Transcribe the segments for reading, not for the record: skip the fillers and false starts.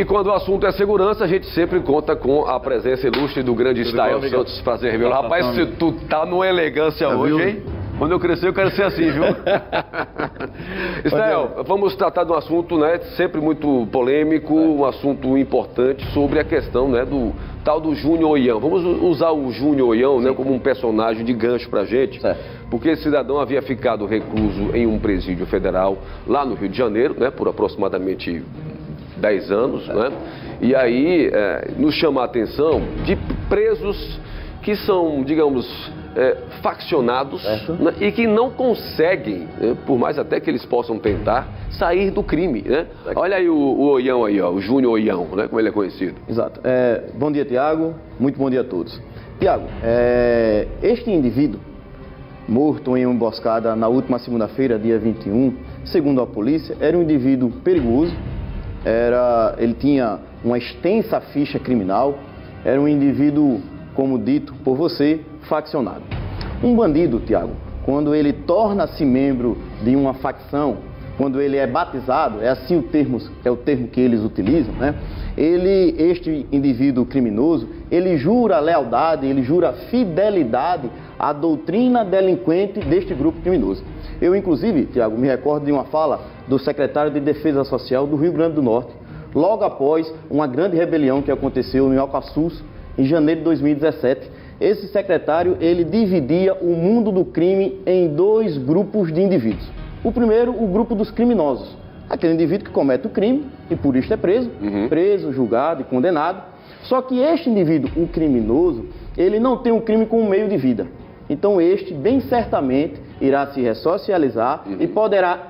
E quando o assunto é segurança, a gente sempre conta com a presença ilustre do grande Style Santos. Prazer revê-lo. Rapaz, tu tá numa elegância hoje, hein? Quando eu crescer, eu quero ser assim, viu? Style, vamos tratar de um assunto, né, sempre muito polêmico, um assunto importante sobre a questão, né, do tal do Júnior Oião. Vamos usar o Júnior Oião, né, como um personagem de gancho pra gente, porque esse cidadão havia ficado recluso em um presídio federal lá no Rio de Janeiro, né, por aproximadamente 10 anos, né? E aí nos chama a atenção de presos que são, digamos, faccionados, né, e que não conseguem, né, por mais até que eles possam tentar, sair do crime, né? Olha aí o Oião aí, ó, o Júnior Oião, né, como ele é conhecido. Exato. Bom dia, Tiago. Muito bom dia a todos. Tiago, este indivíduo, morto em uma emboscada na última segunda-feira, dia 21, segundo a polícia, era um indivíduo perigoso, ele tinha uma extensa ficha criminal, era um indivíduo, como dito por você, faccionado. Um bandido, Tiago, quando ele torna-se membro de uma facção, quando ele é batizado, é assim o termo que eles utilizam, né? Este indivíduo criminoso, ele jura lealdade, ele jura fidelidade à doutrina delinquente deste grupo criminoso. Eu, inclusive, Tiago, me recordo de uma fala do secretário de Defesa Social do Rio Grande do Norte, logo após uma grande rebelião que aconteceu em Alcaçuz, em janeiro de 2017. Esse secretário, ele dividia o mundo do crime em dois grupos de indivíduos. O primeiro, o grupo dos criminosos. Aquele indivíduo que comete o crime e por isso é preso, julgado e condenado. Só que este indivíduo, o criminoso, ele não tem o crime como meio de vida. Então este, bem certamente, irá se ressocializar e poderá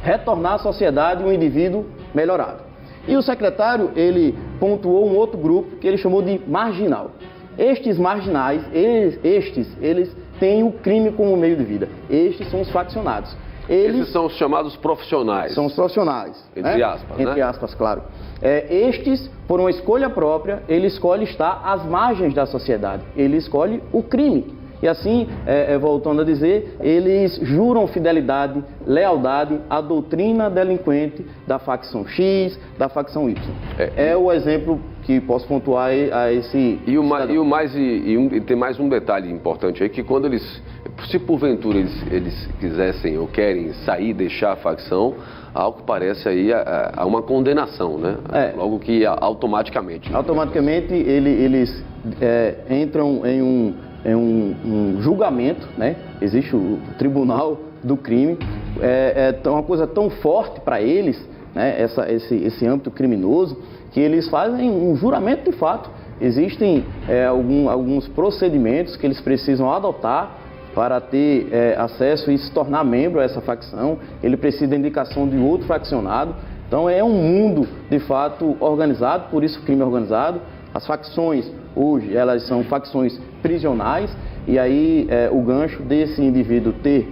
retornar à sociedade um indivíduo melhorado. E o secretário, ele pontuou um outro grupo que ele chamou de marginal. Estes marginais, eles têm o crime como meio de vida. Estes são os faccionados. Esses são os chamados profissionais. São os profissionais. Entre aspas, né? Entre aspas, claro. Estes, por uma escolha própria, ele escolhe estar às margens da sociedade. Ele escolhe o crime. E assim, voltando a dizer, eles juram fidelidade, lealdade à doutrina delinquente da facção X, da facção Y. É o exemplo que posso pontuar a esse... E tem mais um detalhe importante aí, que quando eles, se porventura eles quisessem ou querem sair, deixar a facção, algo que parece aí a uma condenação, né? Logo que automaticamente. Automaticamente eles entram em um julgamento, né? Existe o tribunal do crime, uma coisa tão forte para eles, né? Esse âmbito criminoso, que eles fazem um juramento de fato. Existem alguns procedimentos que eles precisam adotar para ter acesso e se tornar membro a essa facção. Ele precisa da indicação de outro faccionado. Então é um mundo de fato organizado, por isso crime organizado. As facções hoje, elas são facções prisionais, e aí o gancho desse indivíduo ter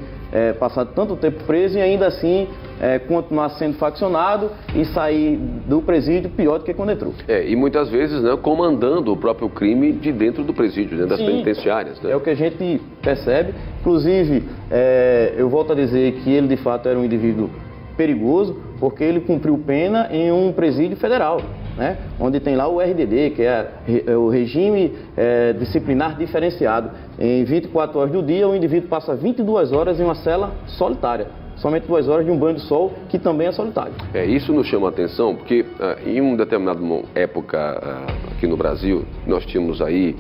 passado tanto tempo preso e ainda assim continuar sendo faccionado e sair do presídio pior do que quando entrou. E muitas vezes, né, comandando o próprio crime de dentro do presídio, dentro das penitenciárias. Né? É o que a gente percebe. Inclusive, eu volto a dizer que ele de fato era um indivíduo perigoso, porque ele cumpriu pena em um presídio federal, né? Onde tem lá o RDD, que é o regime disciplinar diferenciado. Em 24 horas do dia, o indivíduo passa 22 horas em uma cela solitária. Somente 2 horas de um banho de sol, que também é solitário. Isso nos chama a atenção, porque em uma determinada época aqui no Brasil, nós tínhamos aí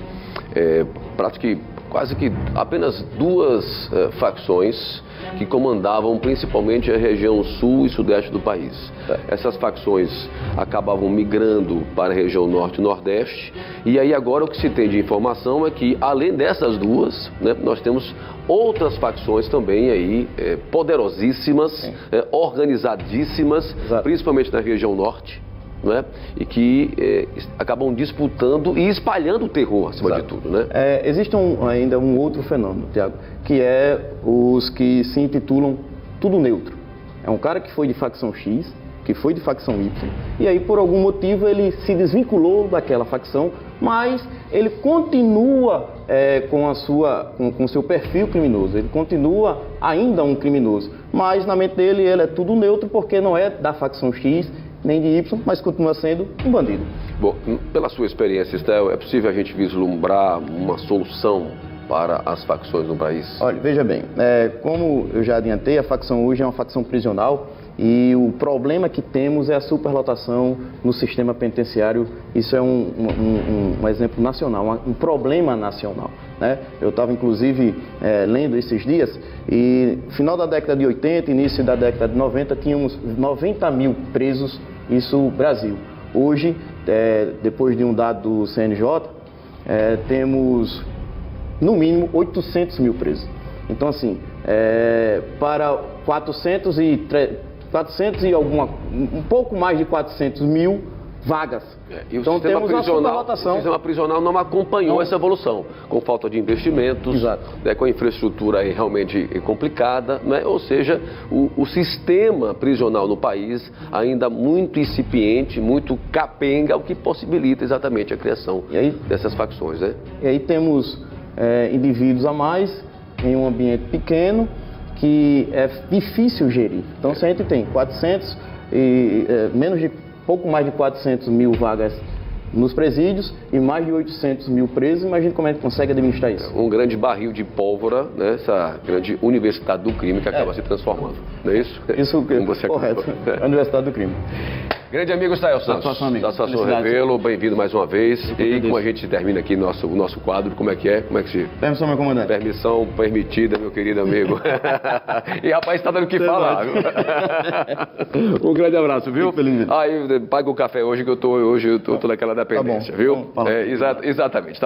quase que apenas duas facções que comandavam principalmente a região sul e sudeste do país. Essas facções acabavam migrando para a região norte e nordeste, e aí agora o que se tem de informação é que, além dessas duas, né, nós temos outras facções também aí poderosíssimas, organizadíssimas, principalmente na região norte, né? E que acabam disputando e espalhando o terror, acima de tudo, né? Existe ainda um outro fenômeno, Tiago, que é os que se intitulam tudo neutro. É um cara que foi de facção X, que foi de facção Y, e aí por algum motivo ele se desvinculou daquela facção, mas ele continua com o seu perfil criminoso, ele continua ainda um criminoso, mas na mente dele ele é tudo neutro porque não é da facção X, nem de Y, mas continua sendo um bandido. Bom, pela sua experiência, Estel, é possível a gente vislumbrar uma solução para as facções no país? Olha, veja bem, como eu já adiantei, a facção hoje é uma facção prisional e o problema que temos é a superlotação no sistema penitenciário. Isso é um exemplo nacional, um problema nacional, né? Eu estava, inclusive, lendo esses dias e no final da década de 80, início da década de 90, tínhamos 90 mil presos, isso no Brasil. Hoje, depois de um dado do CNJ, temos no mínimo 800 mil presos. Então, assim, para 400 e um pouco mais de 400 mil vagas. E o então sistema temos prisional, o sistema prisional não acompanhou essa evolução, com falta de investimentos, né, com a infraestrutura aí realmente complicada, né? Ou seja, o sistema prisional no país ainda muito incipiente, muito capenga, o que possibilita exatamente a criação dessas facções, né? E aí temos indivíduos a mais em um ambiente pequeno que é difícil gerir. Então, se a gente tem pouco mais de 400 mil vagas nos presídios e mais de 800 mil presos, imagine como é que consegue administrar isso. Um grande barril de pólvora, né? Essa grande universidade do crime que acaba se transformando, não é isso? Isso correto, a universidade do crime. Grande amigo Estael Santos, satisfação revê-lo, bem-vindo mais uma vez. E como a gente termina aqui o nosso quadro, como é que é? Como é que se... Permissão, meu comandante. Permissão permitida, meu querido amigo. E rapaz, está dando o que falar, viu? Um grande abraço, viu? Aí, paga o café hoje, que eu tô naquela dependência, viu? Exatamente, tá bom?